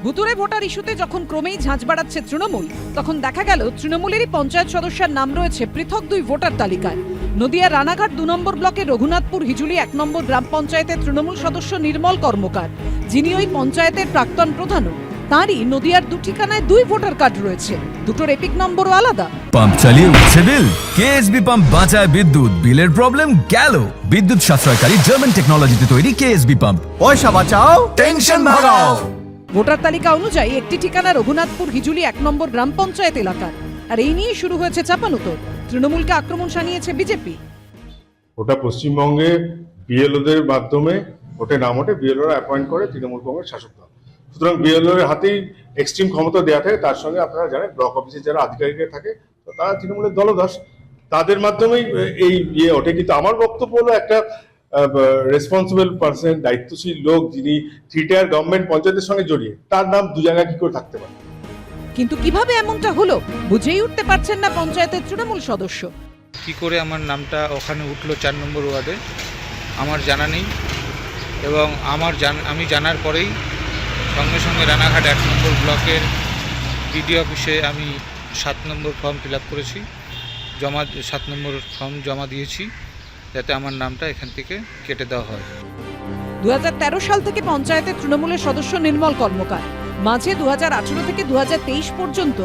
ভুতুড়ে ভোটার ইস্যুতে যখন ক্রমেই ঝাঁঝ বাড়াচ্ছে তৃণমূল, তখন দেখা গেল তৃণমূলেরই পঞ্চায়েত সদস্যের নাম রয়েছে পৃথক দুই ভোটার তালিকায়। নদিয়ার রানাঘাট 2 নম্বর ব্লকের রঘুনাথপুর হিজুলি 1 নম্বর গ্রাম পঞ্চায়েতের তৃণমূল সদস্য নির্মল কর্মকার, যিনি ওই পঞ্চায়েতের প্রাক্তন প্রধানও, তাঁরই নদিয়ার 2 ঠিকানায় 2 ভোটার কার্ড রয়েছে, দুটোর এপিক নম্বরও আলাদা। পাম্প চালিয়ে উঠছে বিল, কেএসবি পাম্প বাঁচায় বিদ্যুৎ, বিলের প্রবলেম গেল। বিদ্যুৎ সাশ্রয়কারী জার্মান টেকনোলজিতে তৈরি কেএসবি পাম্প, পয়সা বাঁচাও, টেনশন ভাগাও। ভোটার তালিকা অনুযায়ী একটি ঠিকানা রঘুনাথপুর হিজুলি 1 নম্বর গ্রাম পঞ্চায়েত এলাকার, আর এই নিয়ে শুরু হয়েছে চাপানুতোর। তৃণমূলকে আক্রমণ শানিয়েছে বিজেপি। ওটা পশ্চিমবঙ্গে বিএলওদের মাধ্যমে ওটা নাম ওঠে, বিএলওরা অ্যাপয়েন্ট করে তৃণমূল কংগ্রেস শাসক দল। সুতরাং বিএলওর হাতেই এক্সট্রিম ক্ষমতা দেওয়া থাকে। তার সঙ্গে আপনারা জানেন ব্লক অফিসে যারা আধিকারিকরা থাকে তারা তৃণমূলের দলদাস, তাদের মাধ্যমেই এই ইয়ে ওঠে। কিন্তু আমার বক্তব্য হলো একটা রেসপন্সিবল পার্সন, দায়িত্বশীল লোক যিনি 3 টায়ার গভর্নমেন্ট পঞ্চায়েতের সঙ্গে জড়িয়ে, তার নাম 2 জায়গায় কি করে থাকতে পারে? কিন্তু কিভাবে এমনটা হলো বুঝেই উঠতে পারছেন না পঞ্চায়েতের তৃণমূল সদস্য। কি করে আমার নামটা ওখানে উঠলো 4 নম্বর ওয়ার্ডে আমার জানা নেই, এবং আমি জানার পরেই সঙ্গে সঙ্গে রানাঘাট 1 নম্বর ব্লকের বিডিও অফিসে আমি 7 নম্বর ফর্ম ফিল আপ করেছি, 7 নম্বর ফর্ম জমা দিয়েছি, যাতে আমার নামটা এখান থেকে কেটে দেওয়া হয়। 2013 সাল থেকে পঞ্চায়েতের তৃণমূলের সদস্য নির্মল কর্মকার, মাঝে 2018 থেকে 2023 পর্যন্ত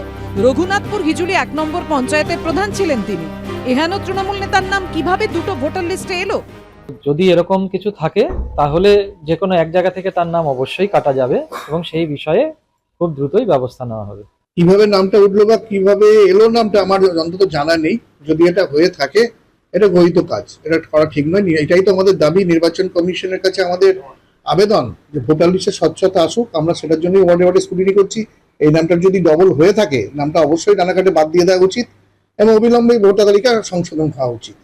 রঘুনাথপুর হিজুলি 1 নম্বর পঞ্চায়েতের প্রধান ছিলেন তিনি। এহেন তৃণমূল নেতার নাম কিভাবে দুটো ভোটার লিস্টে এলো? যদি এরকম কিছু থাকে তাহলে যে কোনো এক জায়গা থেকে তার নাম অবশ্যই কাটা যাবে এবং সেই বিষয়ে খুব দ্রুতই ব্যবস্থা নেওয়া হবে। কিভাবে নামটা উঠলো বা কিভাবে এলো নামটা আমার অন্তত জানা নেই। যদি এটা হয়ে থাকে এটা গহিত কাজ, এটা করা ঠিক নয়। এটাই তো আমাদের দাবি, নির্বাচন কমিশনের কাছে আমাদের আবেদন যে ভোটার লিস্টের স্বচ্ছতা আসুক। আমরা সেটার জন্যই ওয়ার্ডে ওয়ার্ডে স্কুটিনি করছি। এই নামটা যদি ডবল হয়ে থাকে নামটা অবশ্যই রানাঘাটে বাদ দিয়ে দেওয়া উচিত এবং অবিলম্বে ভোটার তালিকা সংশোধন হওয়া উচিত।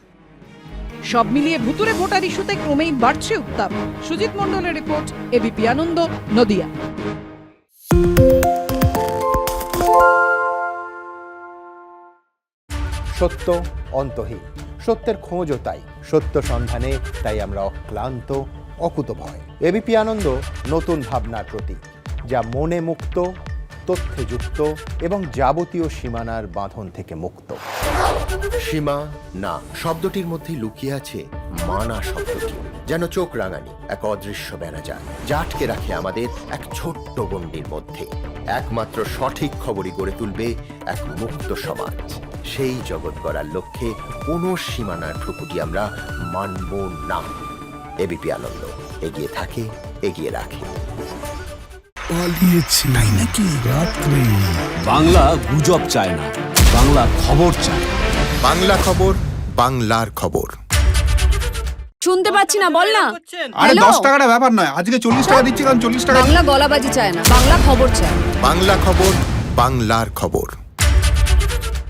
সব মিলিয়ে ভুতুড়ে ভোটার ইস্যুতে ক্রমেই বাড়ছে উত্তাপ। সুজিত মণ্ডলের রিপোর্ট, এবিপি আনন্দ, নদিয়া। সত্য অন্তহীন, সত্যের খোঁজও তাই, সত্য সন্ধানে তাই আমরা অক্লান্ত, অকুতভয়। এবিপি আনন্দ নতুন ভাবনার প্রতীক, যা মনে মুক্ত, তথ্যে যুক্ত এবং যাবতীয় সীমানার বাঁধন থেকে মুক্ত। সীমা না শব্দটির মধ্যে লুকিয়ে আছে মানা শব্দটি, যেন চোখ রাঙানি এক অদৃশ্য ব্যানাজার, যা আটকে রাখে আমাদের এক ছোট্ট গণ্ডির মধ্যে। একমাত্র সঠিক খবরই গড়ে তুলবে এক মুক্ত সমাজ। সেই জগৎ গড়ার লক্ষ্যে কোনো সীমানার ঠুকুটি আমরা মানব না। এবিপি আনন্দ এগিয়ে থাকে, এগিয়ে রাখে। পালিয়েছে তাই নাকি? রাত্রে বাংলা গুজব চায় না, বাংলা খবর চায়। বাংলা খবর, বাংলার খবর। শুনতে পাচ্ছি না, বল না। আরে 10 টাকাটা ব্যাপার নয়, আজকে 40 টাকা দিচ্ছি, কারণ 40 টাকা। বাংলা গলাবাজি চায় না, বাংলা খবর চায়। বাংলা খবর, বাংলার খবর।